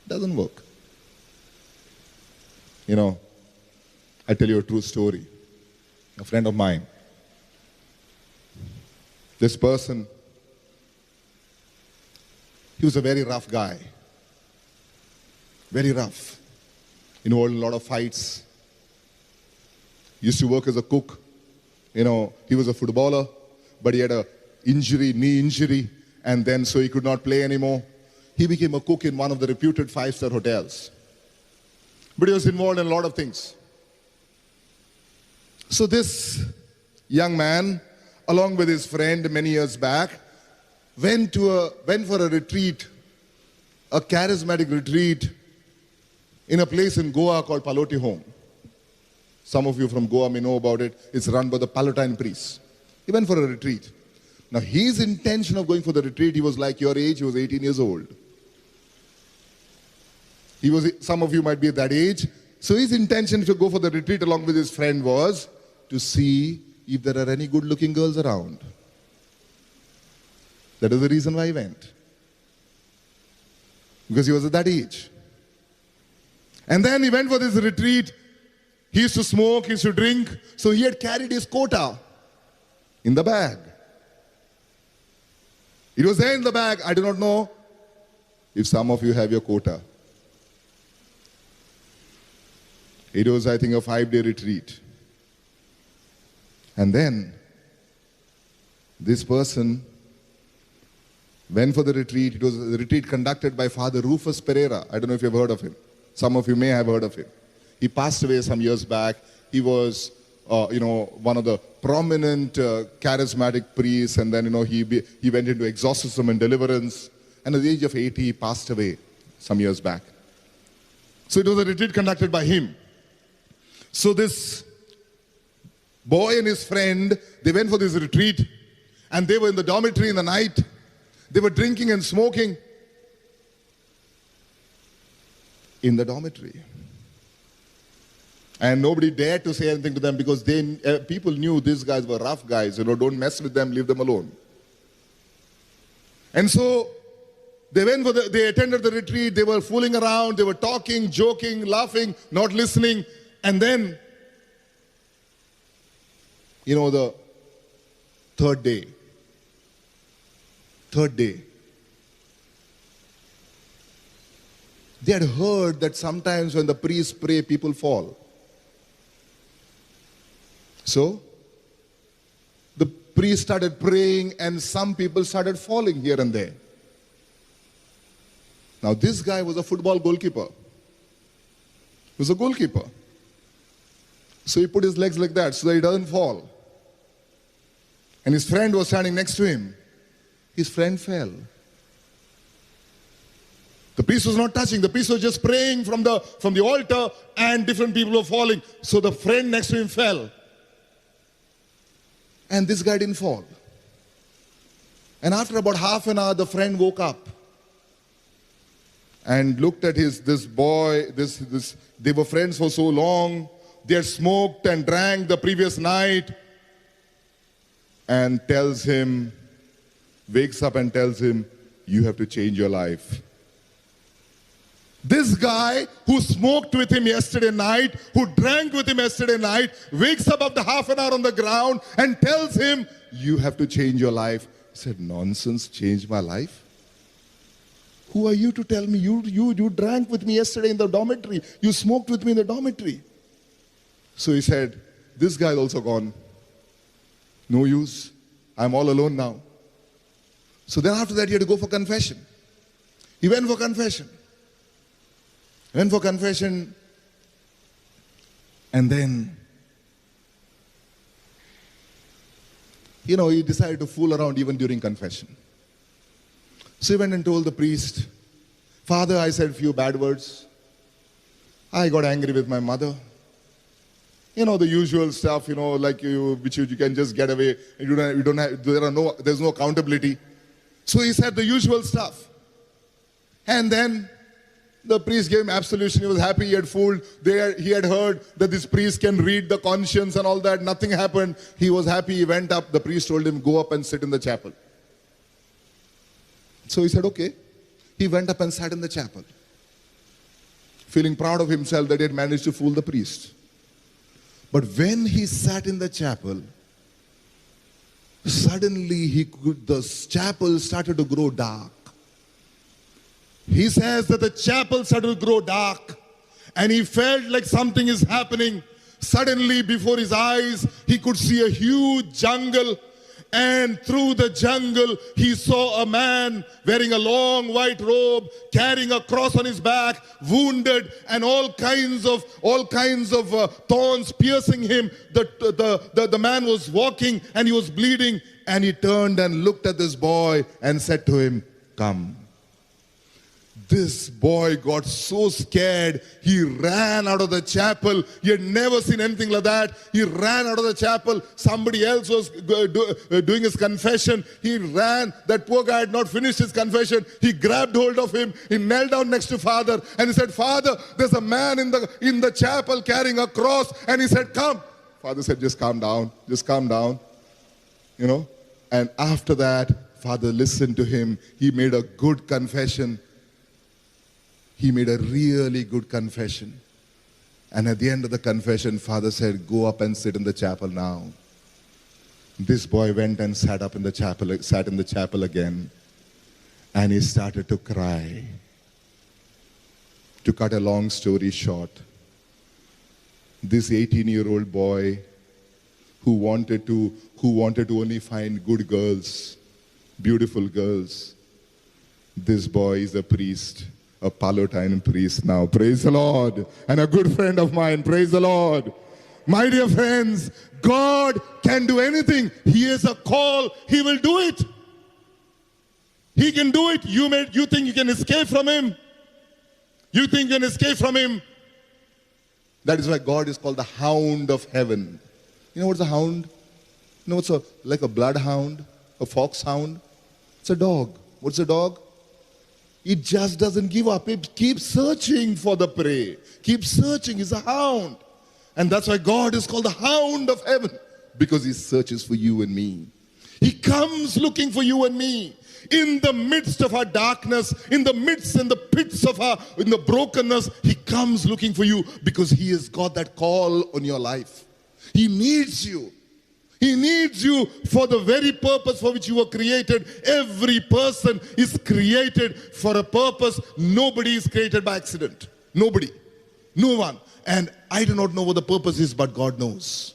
Doesn't work. You know, I tell you a true story. A friend of mine, this person, he was a very rough guy. Very rough. Involved in a lot of fights. Used to work as a cook. You know, he was a footballer, but he had a injury, knee injury, and then so he could not play anymore. He became a cook in one of the reputed five-star hotels. But he was involved in a lot of things. So this young man, along with his friend many years back, went for a retreat, a charismatic retreat, in a place in Goa called Paloti Home. Some of you from Goa may know about it. It's run by the Palatine priests. He went for a retreat. Now his intention of going for the retreat, he was like your age, he was 18 years old. Some of you might be at that age. So his intention to go for the retreat along with his friend was to see if there are any good-looking girls around. That is the reason why he went. Because he was at that age. And then he went for this retreat. He used to smoke, he used to drink. So he had carried his quota in the bag. It was there in the bag. I do not know if some of you have your quota. It was, I think, a 5-day retreat. And then this person went for the retreat. It was a retreat conducted by Father Rufus Pereira. I don't know if you've heard of him. Some of you may have heard of him. He passed away some years back. He was, one of the prominent charismatic priests, and then, he went into exorcism and deliverance. And at the age of 80, he passed away some years back. So it was a retreat conducted by him. So this boy and his friend, they went for this retreat, and they were in the dormitory in the night. They were drinking and smoking in the dormitory. And nobody dared to say anything to them because people knew these guys were rough guys. Don't mess with them, leave them alone. And so they attended the retreat. They were fooling around. They were talking, joking, laughing, not listening. And then, the third day, they had heard that sometimes when the priests pray, people fall. So, the priest started praying and some people started falling here and there. Now, this guy was a football goalkeeper. He was a goalkeeper. So he put his legs like that so that he doesn't fall. And his friend was standing next to him. His friend fell. The priest was not touching. The priest was just praying from the altar, and different people were falling. So the friend next to him fell. And this guy didn't fall. And after about half an hour, the friend woke up and looked at this boy. They were friends for so long. They had smoked and drank the previous night. And wakes up and tells him, you have to change your life. This guy who smoked with him yesterday night, who drank with him yesterday night, wakes up after half an hour on the ground and tells him, you have to change your life. He said, nonsense, change my life? Who are you to tell me? You drank with me yesterday in the dormitory. You smoked with me in the dormitory. So he said, this guy is also gone. No use. I'm all alone now. So then after that, he had to go for confession. He went for confession. And then, he decided to fool around even during confession. So he went and told the priest, Father, I said a few bad words. I got angry with my mother. The usual stuff, which you can just get away. There's no accountability. So he said the usual stuff. And then the priest gave him absolution. He was happy he had fooled. He had heard that this priest can read the conscience and all that. Nothing happened. He was happy. He went up. The priest told him, go up and sit in the chapel. So he said, okay. He went up and sat in the chapel. feeling proud of himself that he had managed to fool the priest. But when he sat in the chapel, suddenly the chapel started to grow dark. He says that the chapel started to grow dark and he felt like something is happening. Suddenly before his eyes, he could see a huge jungle, and through the jungle, he saw a man wearing a long white robe, carrying a cross on his back, wounded, and all kinds of thorns piercing him. The man was walking and he was bleeding, and he turned and looked at this boy and said to him, "Come." This boy got so scared, he ran out of the chapel. He had never seen anything like that. He ran out of the chapel. Somebody else was doing his confession. He ran. That poor guy had not finished his confession. He grabbed hold of him. He knelt down next to Father and he said, "Father, there's a man in the chapel carrying a cross." And he said, "Come." Father said, "Just calm down. Just calm down." And after that, Father listened to him. He made a good confession. He made a really good confession. And at the end of the confession, Father said, "Go up and sit in the chapel now." This boy went and sat in the chapel again. And he started to cry. To cut a long story short, this 18-year-old boy who wanted to only find good girls, beautiful girls, this boy is a priest. A Palatine priest now. Praise the Lord. And a good friend of mine. Praise the Lord. My dear friends, God can do anything. He has a call. He will do it. He can do it. You think you can escape from him? You think you can escape from him? That is why God is called the Hound of Heaven. You know what's a hound? You know what's like a bloodhound? A foxhound? It's a dog. What's a dog? It just doesn't give up. It keeps searching for the prey. Keeps searching. He's a hound. And that's why God is called the Hound of Heaven. Because he searches for you and me. He comes looking for you and me. In the midst of our darkness, in the midst and the pits of in the brokenness, he comes looking for you because he has got that call on your life. He needs you. He needs you for the very purpose for which you were created. Every person is created for a purpose. Nobody is created by accident. Nobody. No one. And I do not know what the purpose is, but God knows.